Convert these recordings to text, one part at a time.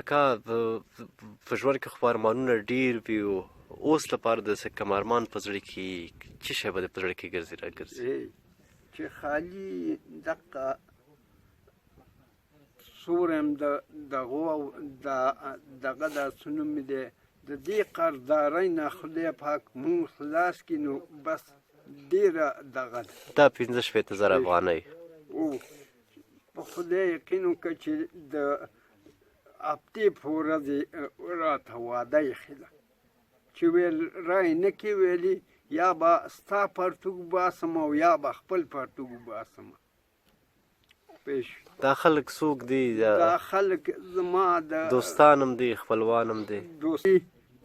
کاکا په ژوند کې خو ارمانونه ډېر وي اوس لپاره د کوم ارمان په زړه کې څه شی به د په زړه کې ګرځي راګرځي چې خالي دغه سورم دغو او دغه د سنو مې دی د دې قرضدارۍ نه خدای پاک مونږ خلاص کړي نو بس ډېره دغه دا 15,000 افغانۍ په خدای یقین وکړه چې د هفتې په ورځې راته واده ایښې ده چې ویل رای نه کې ویلي یا به ستا پرتوګ باسم او یا به خپل پرتوګ باسم دا خلک څوک دي دا خلک زما د دوستان هم دي خپلوان هم دي دوستي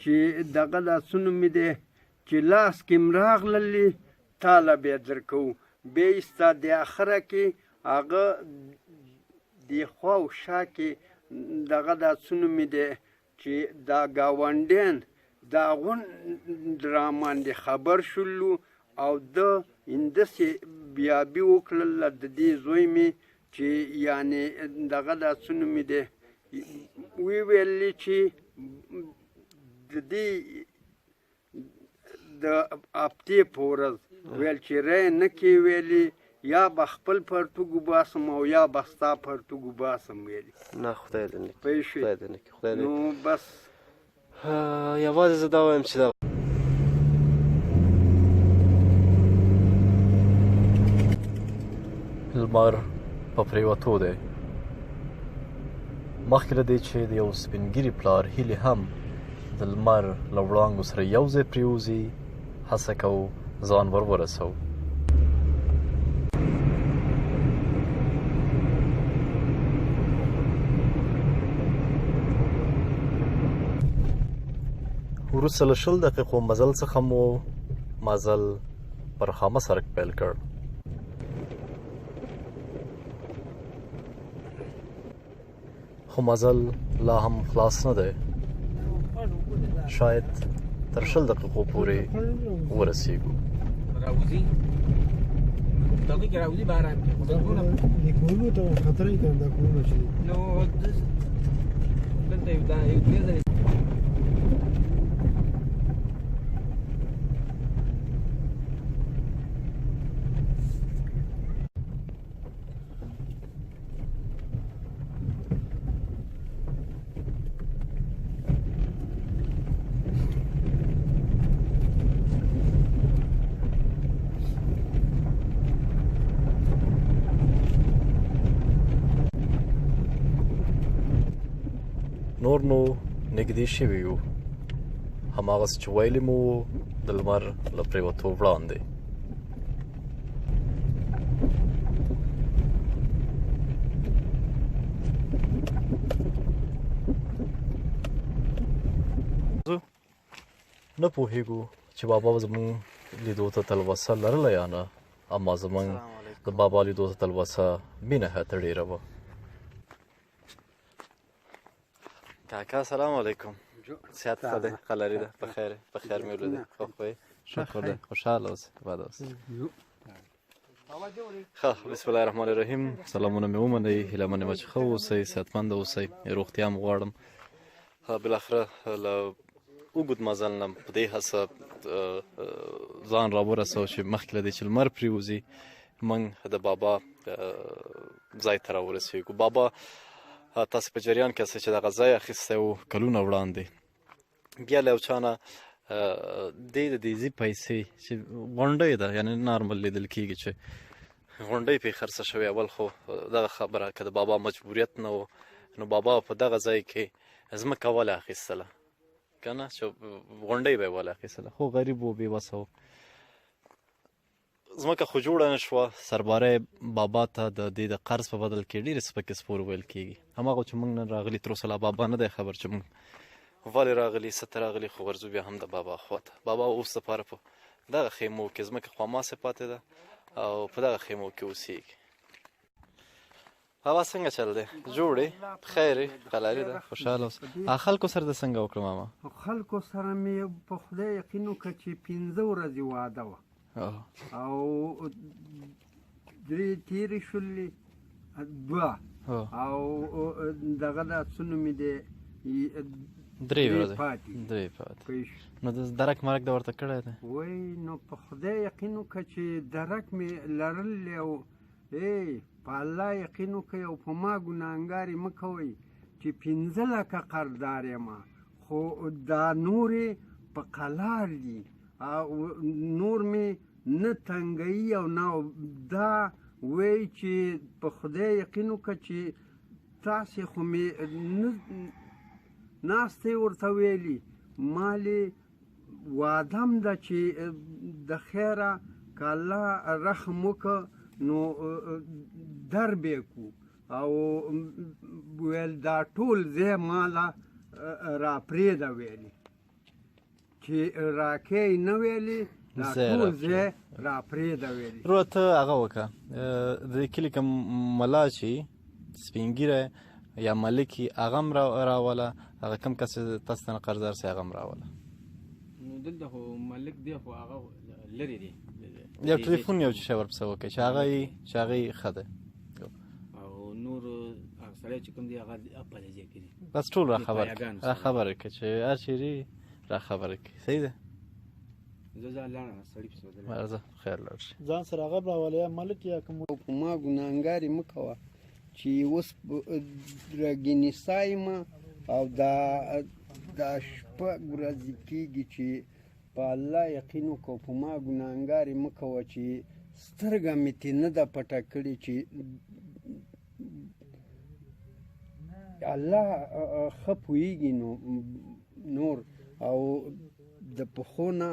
چې دغه لاسونه مې دی چې لاس کې م راغللې تاله بیا درکوو بیا یې ستا د اخره کې هغه دې خوا او شا کې دغه لاسونه مې دی چې دا ګاونډیان د هغوی راماندې خبر شولو او ده همداسې بیابي وکړله د دې زوی مې چې یعنې دغه لاسونه مې دی وویلې چې د دې د هفتې په ورځ ویل چې رای نه کې ویلي یا به خپل پرتوګ وباسم او یا به ستا پرتوګ وباسم ویلي نه خدای دې نه پوه شوې نو بس یوازې زه دا وایم چې لمر په پرېوتو دی مخکې له دې چې د یو سپین ږیري پلار هیلې هم د لمر له وړانګو سره یو ځای پرېوځي هڅه کوو ځان ور ورسوو وروسته له 20 دقیقو مزل څخه مو مزل پر خامه سړک پیل کړ خو مزل لا هم خلاص نه دی شاید تر 20 دقیقو پورې ورسیږو راوځي دغه کې راوځي باران کې کولو ته خطرې کوم دا کولو شي نو دلته یو دا یو ځای نور نو نږدې شوي یو هماغسې چې ویلې مو د لمر له پرېوتو وړاندې نه پوهېږو چې بابا زموږ لیدو ته تلوسه لرله یا نه اما زموږ د بابا لیدو ته تلوسه بېنهایته ډېره وه کاکا سلام علیکم صحت ښه دی ښه لرې ده په خیر مې ولیدې ښه خو یې شکر دی خوشحاله اوسې باد اوسې ښه بسم الله الرحمن الرحیم سلامونه مې ومنئ هیله منم چې ښه اوسئ صحتمنده اوسئ روغتیا م غواړم بالاخره له اوږد مزل نه په دې هڅه ځان راورسوو چې مخکې له دې چې لمر پرېوځي موږ د بابا ځای ته راورسېږو بابا تاسو په جریان کې چې دغه ځای اخیستی و کلونه وړاندې بیا له یو چا نه د دې ځي پیسې چې غونډۍ ده یعنې نارمل لیدل کېږي چې غونډۍ پرې خرڅه شوې اول خو دغه خبره که د بابا مجبوریت نه و نو بابا په دغه ځای کې ځمکه ولې اخیستله که نه چې غونډۍ به یې ولې اخیستله خو غریب و بېوسه و ځمکه خو جوړه نه شوه سرباره بابا ته د دې د قرض په بدل کې ډېرې سپکې سپور ویل کېږي هماغه چې موږ نن راغلي تر اوسه لا بابا نه دی خبر چې موږ ولې راغلي څه ته راغلي خو ورځو بیا هم د بابا خواته بابا اوس دپاره په دغه خیمو کې ځمکه خاماسې پاتې ده او په دغه خیمو کې اوسېږي بابا څنګه چل دی جوړ یې بخیر یې ښه لرې ده خوشحاله اوسه خلکو سره د څنګه وکړه ماما خلکو سره مې په خدای یقین وکړه چې 15 ورځې واده وه او 3 تېرې شولې 2 او دغه لاسونه مې دی درې ورځې پاتې درې پاتې پوه شو. نو د درک مرک د ورته کړی دی وای نو په خدای یقین وکړه چې درک مې لرلی او په الله یقین وکړئ او په ما ګناهګارې مه کوئ چې 15 لکه قرضدار یم خو دا نورې په قلار دي او نور مې نه تنګوي او نه دا وایي چې په خدای یقین وکړه چې تاسې خو مې ناستې ورته ویلي مالې وعدم ده چې د خیره که الله رحم وکړه نو در به کو او ویل دا ټول ځای ماله را پرېږده ویلي چې راکې نه ویلي دا ټول ځای را پرېږده ویلي روه ته هغه وکړه د کلي کوم ملا چې سپین ږیری یا ملک یې هغه هم راوله هغه کوم کس تاسو ته نه قرضدار سي هغه هم راوله نو دلته خو ملک دی خو هغه لرې دی یو ټلیفون یو شی ورپسې وکړئ چې هغه یې ښه دی او نور هغه سړی چې کوم دی هغه په دې ځای کې دی بس ټول را خبره کړي چې هر چیرې را خبره کړي صحیح ده زه لاړم سړي پسې ودرېدم راځه خیر لاړ شي ځان سره هغه راولې یا ملک یا کوم او په ما ګناهګارې مه کوه چې اوس راګینستا یم او دا شپږ ورځې کېږي چې په الله یقین وکړو په ما ګناهګارې مه کوه چې سترګه مې ترې نه ده پټه کړې چې الله ښه پوهېږي نور او د پښو نه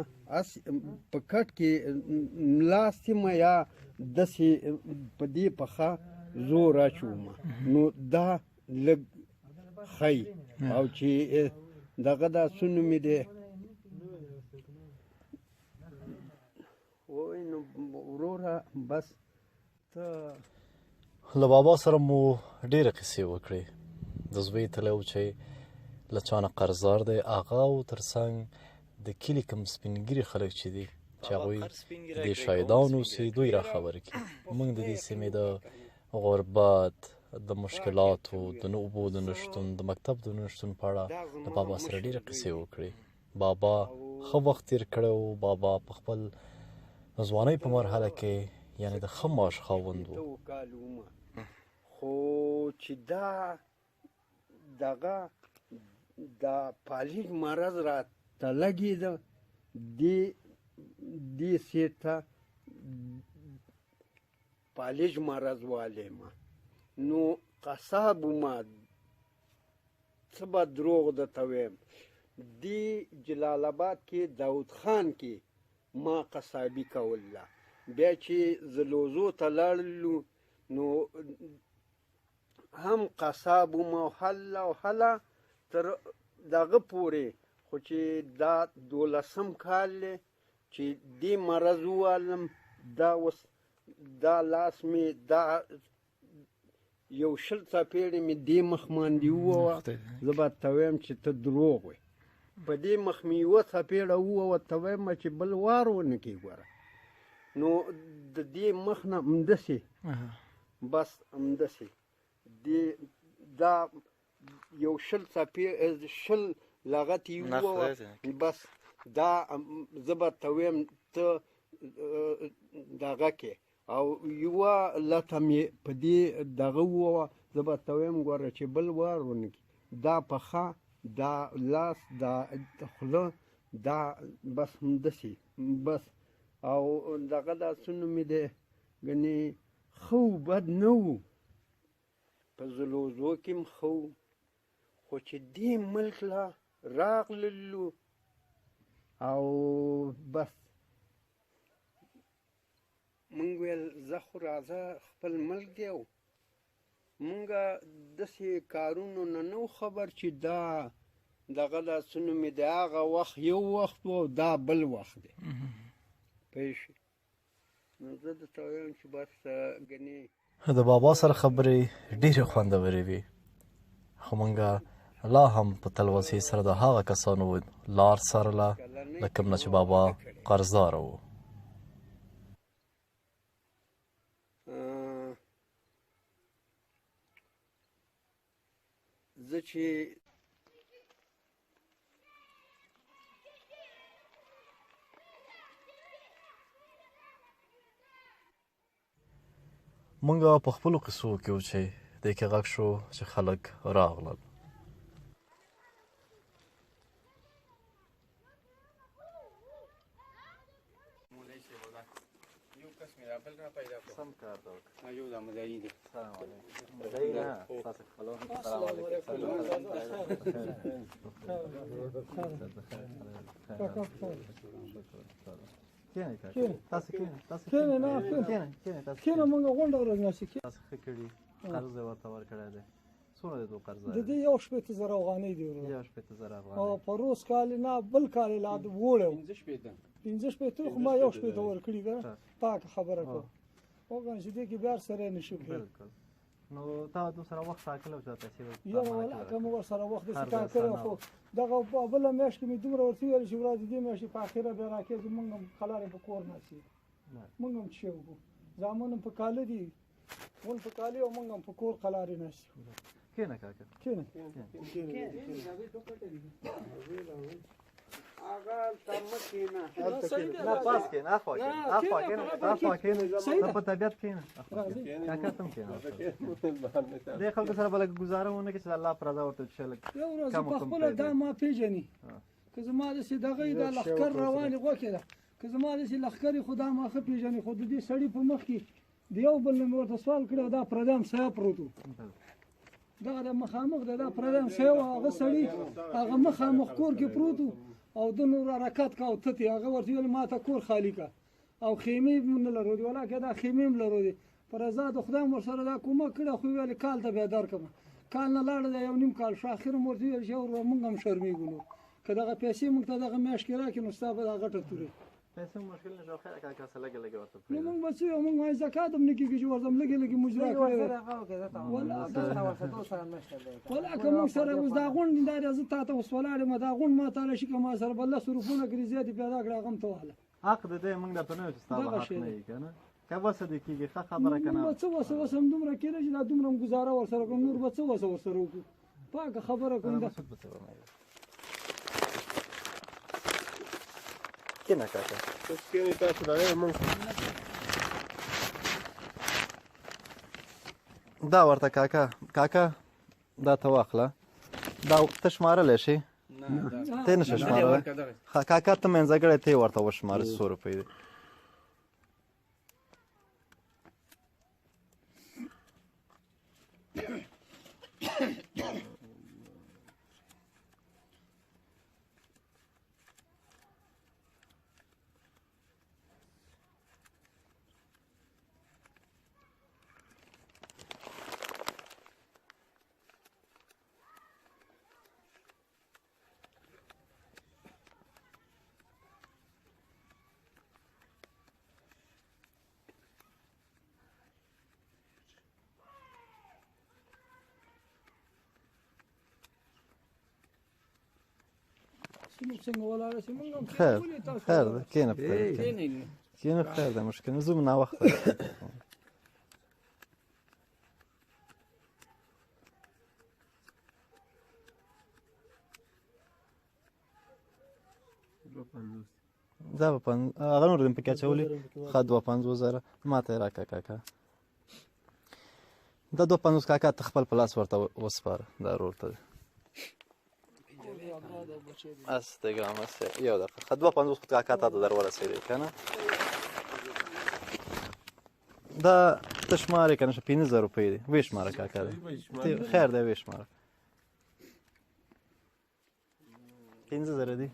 په کټ کې ملاستې م یا داسې په دې پښه زور اچوم نو دا لږ ښایي او چې دغه دا سونو مې دی وای نو وروره بس ته له بابا سره مو ډېرې قصې وکړې د زوی تلی و چې له چا نه قرضدار دی هغه او تر څنګ د کلي کوم سپین ږیري خلک چې دي چې هغوی د دې شاهدان اوسي دوی را خبرې کړي موږ د دې سیمې د غربت د مشکلاتو د اوبو د نشتون د مکتب د نشتون په اړه د بابا سره ډېرې قصې وکړې بابا ښه وخت تېر کړی و بابا په خپل ځوانۍ په مرحله کې یعنې د ښه معاش خاوند و خو چې دغه دا پالج مرض راته لګېده دې سیر ته پالج مرض والی ما نو قصاب ما څه به دروغ درته ویم دې جلال آباد کې داود خان کې ما قصابي کوله بیا چې زلوزو ته لاړلو نو هم قصاب ما هله تر دغه پورې خو چې دا 12 کال دی چې دې مرض ووالم دا اوس دا لاس مې دا یو 20 څپېړې مې دې مخ باندې وووه زه به ته وایم چې ته دروغ وې په دې مخ مې یوه څپېړه وووه ته وایم چې بل وار ونه کې ګوره نو د دې مخ نه همداسې بس همداسې دا یو 20 لغتې وووه بس دا زه به ته وایم ته دغه کې او یوه لته مې په دې دغه وووه زه به ته وایم ګوره چې بل وار ونه کړي دا پښه دا لاس دا خوله دا بس همداسې بس او دغه داسونه مې دی ګنې ښه و بد نه و په زلوزو کې هم ښه و خو چې دې ملک له راغللو او بس مونږ ویل زه خو راځه خپل ملک دی او مونږه داسې کارونو نه خبر چې دا دغه داسونه مې د هغه وخت یو وخت و او دا بل وخت دی پوه شوې نو زه درته وایم چې بس ګنې د بابا سره خبرې ډېرې خوندورې وي خو مونږه لا هم په تلوسې سره د هغه کسانو لار څارله له کوم نه چې بابا قرضداره و زه چې مونږ په خپلو قصو کې و چې دې کې غږ شو چې خلک راغلل. سم کار دا وکړه. یو د مدعي دی. سلام علیکم. مدعي نه، تاسو خپلوان. سلام علیکم. کینه کاکا. تاسو کینه. کینه نه کینه تاسو. کینه مونږ غونډه ورغناسي تاسو ښه کړي. قرض یې ورته ورکړی دی. څومره دی دوه قرض؟ د دې یو شپېته زره افغانۍ دی ورو. یو شپېته زره او افغانۍ. په روز کال نه بل کال لا د وړو 15 15 خو ما یو شپېته ورکړي ده. پاک خبره کو. وګورئ چې دې کې بیا سره نشي کېږي. بالکل. نو تا د سره وخت ټاکلی و چې پیسې یا ولا کوم ورسره وخت دې کار کړو خو دغه بل میاشت کې مې دومره ورته ویل چې ورځ دې میاشتې په اخره به راکې مونږ هم خلاره په کور ناسي مونږ هم چې وو زامن په کال دي ول په کال او مونږ هم په کور خلاره ناسي کینه کاکا. کینه هغه تمکینه نه پاس کینه افوا کینه په طبیعت کینه کاکا تم کینه دې خلکو سره بل گزاره ونه کې چې الله پر رضا ورته شلک یو ورځ په خپل دا ما پیژني که زما د سي دغه د لخر رواني غوکه ده که زما د سي لخر خدا ما خ پیژني خود دې سړی په مخ کې دیو بل نو ورته سوال کړو دا پردام صاحب پروتو دغه د مخامخ دا پردام صاحب هغه سړی هغه مخامخ کور کې پروتو او د نور حرکت کا او ته هغه ورته ویل ما ته کور خالی کا او خیمه مون لرو دی ولا کدا خیمه لرو دی پر آزاد خدای مر سره دا کومه کړه خو ویل کال ته به در کوم کال نه لاړ دی یو نیم کال شو اخر مرته ویل چې ور مونږ هم شرمېږو کداغه پیسې مونږ ته دغه میاش کې راکې نو ستاسو دا غټه توري پیسې مشکل نه خیر کاکا سره لګي ورته نو مونږ بچو مونږ وای زکات هم نکیږي چې ورته لګي مجرا کړی ولا کوم سره اوس دا غون دا زه تاسو وسولاله ما دا غون ما تعالی شي کوم سره بل صرفونه کړی زیاتې پیدا کړه غم ته واله حق دې موږ درته نه چې تاسو حق نه یې کنه کبه صدقېږي ښه خبره کنه څه وسم دومره کېږي چې دا دومره گزاره ور سره کوم نور به څه ور سره وکړو پاک خبره کوم دا کینه کاکا سکینه تاسو راغی مونږ دا ورته کاکا دا ته واخله دا ته شمارلی شي ته نشې شمارلی کاکا ته منځګړی ته یې ورته وشمارې 100 روپۍ دی څنګه ولاړه چې مونږ هم خیر ده کینه کینه خیر ده مشکل نه زوم نه وخت دا په هغه نور دې پکې اچولي ښه 250,000 ماته یې راکړه کاکا دا 250 کاکا ته خپل پلاس ورته وسپاره دا ورور ته استګرام یو دقیقه ښه 250 کاکا ته در ورسېدی که نه دا ته شمارې که نه شه 15,000 روپۍ دی ویې شماره کاکا دی خیر دی ویې شماره 15,000 دی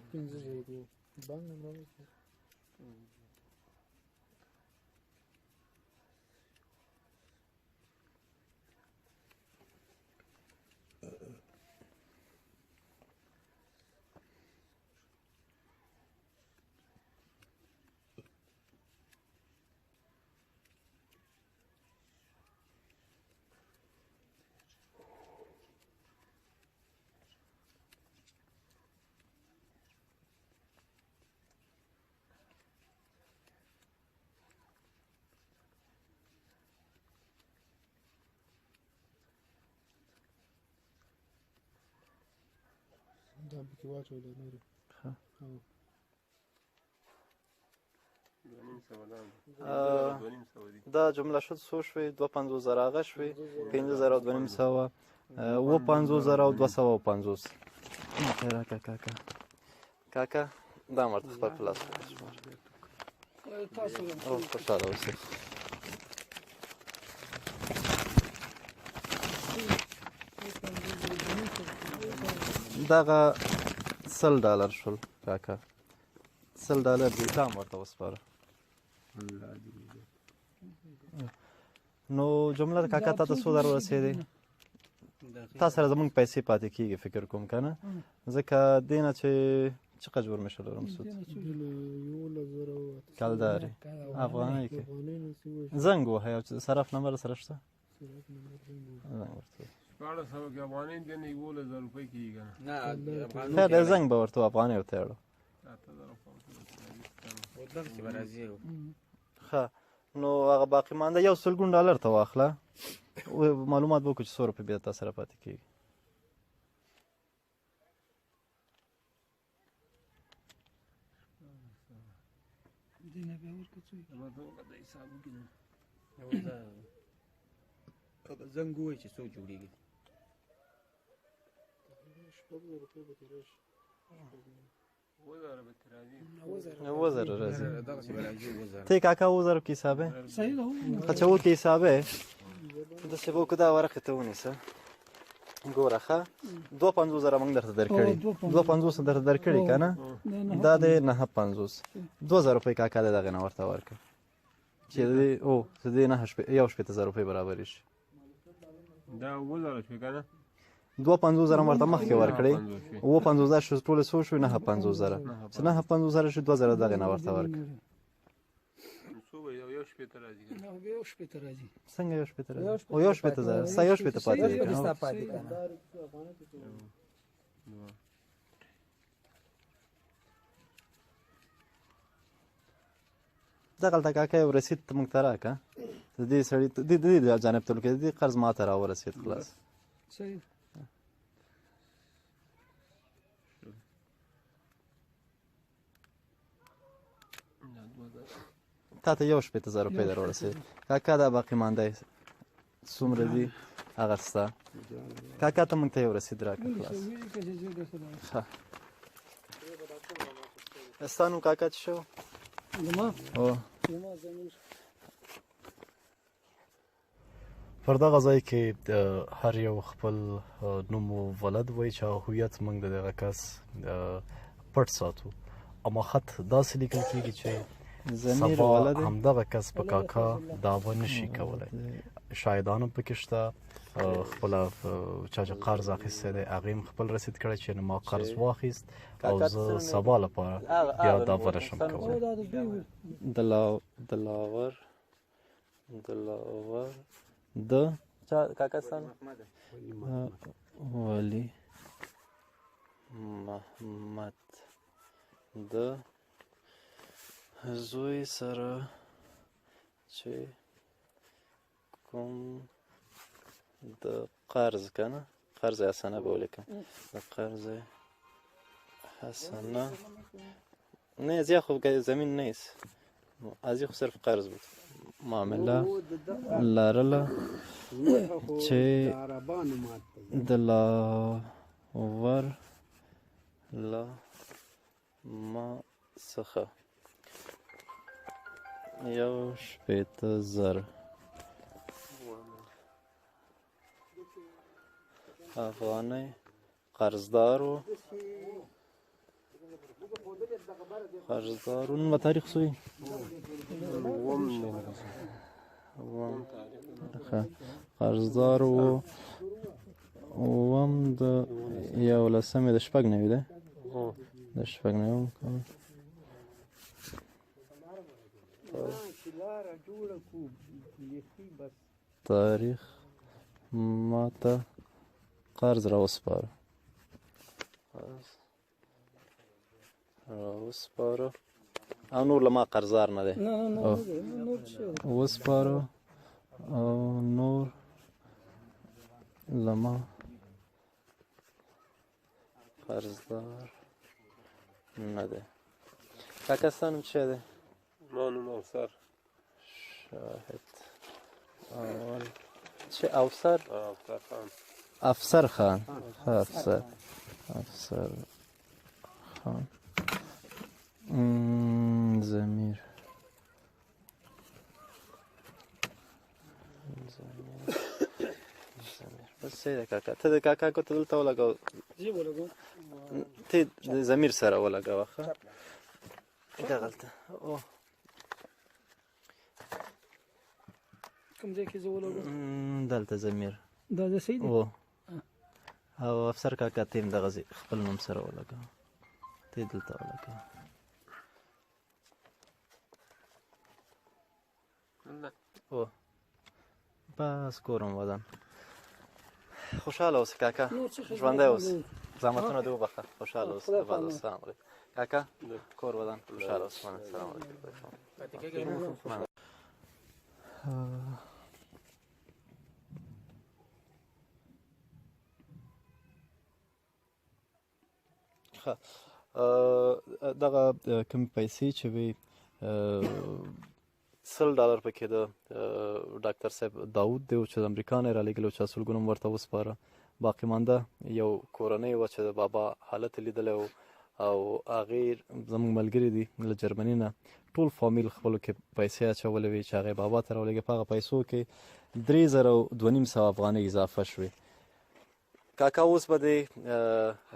دا پکې واچولې نور دا جمله شد څو شوې 250,000 هغه شوې 15,000 او 2,500 50,000 او 250 راکه کاکا دا مرته خپل پلاس تاسو او خوشاله اوسئ دغه $100 شول کاکا $100 دې دا مرته وسپاره نو جمله کاکا ته څو در ورسېدې تا سره زمونږ پیسې پاتې کېږي فکر کوم که نه ځکه دې نه چې چقدر جور مې شلو رمسود کلدارې افغانۍ کې زنګ وهه یو صرف نمبر سره شته زنګ ورته 1600 کې افغانۍ دي نه 11,000 روپۍ کېږي که نه خیر دی زنګ به ورته افغانۍ ورته اړو دغسې به راځي ښه نو هغه باقي مانده $100 ته واخله معلومات به وکړو چې 100 روپۍ بیا تا سره پاتې کېږي زنګ ووایي چې څو جوړېږي 1000 راځي دغسې به راځي 1000 ته کاکا 1000 کې حسابه صحیح ده خچو کې حسابه د سبو کدا ورقه ته ونیسه ګوره ښه 250,000 موږ درته درکړي 250 درته درکړي کنه دا د 950 2000 روپۍ کاکا دغه نه ورته ورکړه چې او دې نه 1,000 روپۍ برابر شي دا 1000 شو که نه 250,000 ورته مخکې ورکړي 50,000 شو ټول څو شو 950,000 چې 950,000 شو 2000 دغه نه ورته ورکړه څو به یو شپې ته راځي نو یو شپې ته راځي څنګه یو شپې ته راځي او یو شپې ته ځه ستا یو شپې ته پاتې دی کنه دغلته کاکا یو رسید ته موږ ته راکړه د دې سړي د دې جانب ته لکه د دې قرض ما ته راورسېد خلاص صحیح تا ته 1,000 روپۍ در ورسېد کاکا دا باقي مانده څومره دي هغه ستا کاکا ته موږ ته یو رسید راکړه خلاص ښه ستا نوم کاکا څه شو زما او زما زموږ پر دغه ځای کې هر یو خپل نوم و ولد وایي چې هویت موږ د دغه کس پټ ساتو اما خط داسې لیکل کېږي چې سبا همدغه کس په کاکا دعوه نشي کولی شاهدان هم پکې شته خپله چا چې قرض اخیستی دی هغې هم خپل رسید کړی چې ما قرض واخیست او زه سبا لپاره بیا دعوه نشم کولی دلاور د چا کاکا ستا ولی محمد د زوی سره چې کوم د قرض کنه قرض حسنه به ولیکم د قرض حسنه نه زیاد خوب که زمین نیست از خو صرف قرض بود معامله لرله چې د لاور لا ما څخه 1,000 افغانۍ قرضدارو نن تاریخ سوی قرضدارو وم د 11 د شپږ نوي ده د شپږ نوي تاریخ ماته قرض راوسپاره او نور له ما قرضدار نه دی وسپاره او نور له ما قرضدار نه دی کاکا ستا نوم څه دی ما نوم اوسر شاهد اول چه اوسر اوسر خان افسر خان افسر خان ضمیر بس صحیح ده کاکا ته د کاکا کو ته دلته ولګاو زی ولګو ته د ضمیر سره ولګاوه ښه دغلته او کوم ځای کې زه ولګو دلته ضمیر دا زه صحیح دی او او افسر کاکا ته هم دغه خپل نوم سره ولګاوه ته دلته ولګاوه او بس کورم ودان خوشحاله اوسې کاکا ژوندی اوسې زحمتونه دې وبخښه خوشحاله اوسې بعد السلام علیکم کاکا کور ودان خوشحاله اوسې مننه السلام علیکم دغه کوم پیسې چې وي $100 پکې د ډاکټر صاحب داود دی چې د امریکا نه رالیږلی چې سلګونه مو ورته وسپاره باقي مانده یو کورنۍ وه چې د بابا حالت یې لیدلی و او هغې زموږ ملګري دي له جرمني نه ټول فامیل خپلو کې پیسې اچولې وې چې هغې بابا ته راولېږي په هغه پیسو کې 3200 افغانۍ اضافه شوې کاکا اوس به دې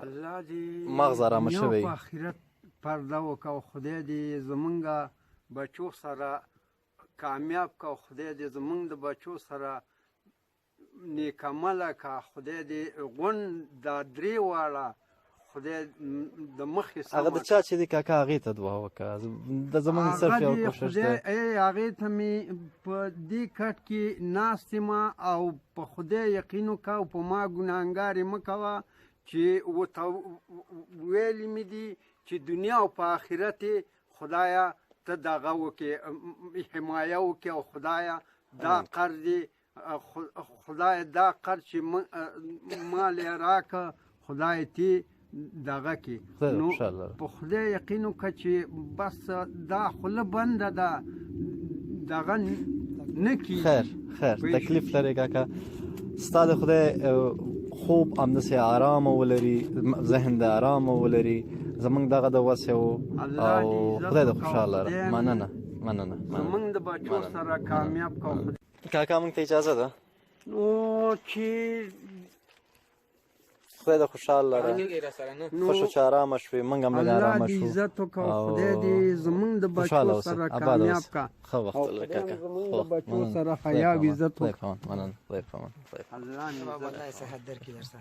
الله دې مغز ارامه شوی په آخرت پرده وکړه خدای دې زمونږ بچو سره کامیاب کا خدای دې زمونږ د بچو سره نیک عمله کا خدای دې غون دا درې واړه خدای د مخې هغه د چا چې دی کاکا هغې ته دعا وکړه د زمونږ صرف یو کوشش دی هغې ته مې په دې کټ کې ناست یم او په خدای یقین وکړه او په ما ګناهګار مه کوه چې ورته ویلي مې دي چې دنیا او په آخرت خدایه ته دغه وکړې حمایه وکړې او خدایه دا قرض خدای دا قرض چې مال یې راکړه خدای تی دغه کې نو په خدای یقین وکړه چې بس دا خوله بنده ده دغه نه کېږي خیر تکلیف لرې کاکا ستا د خدای خوب همداسې ارامه ولري ذهن د ارامه ولري زمونږ دغه د وس او خدای د خوشحاله مننه زمونږ د بچو سره کامیاب کو کاکا مونږ ته اجازه ده نو چې خدای د خوشحال لره خوشو چې ارامه شوې موږ هم لږ ارامه شو الله دې عزت وکړه خدای دې زمونږ د بچو سره کامیاب کا ښه وخت لرې کاکا زمونږ د بچو سره حیا او عزت وکړه مننه خدای پامان الله صحت درکړي درسه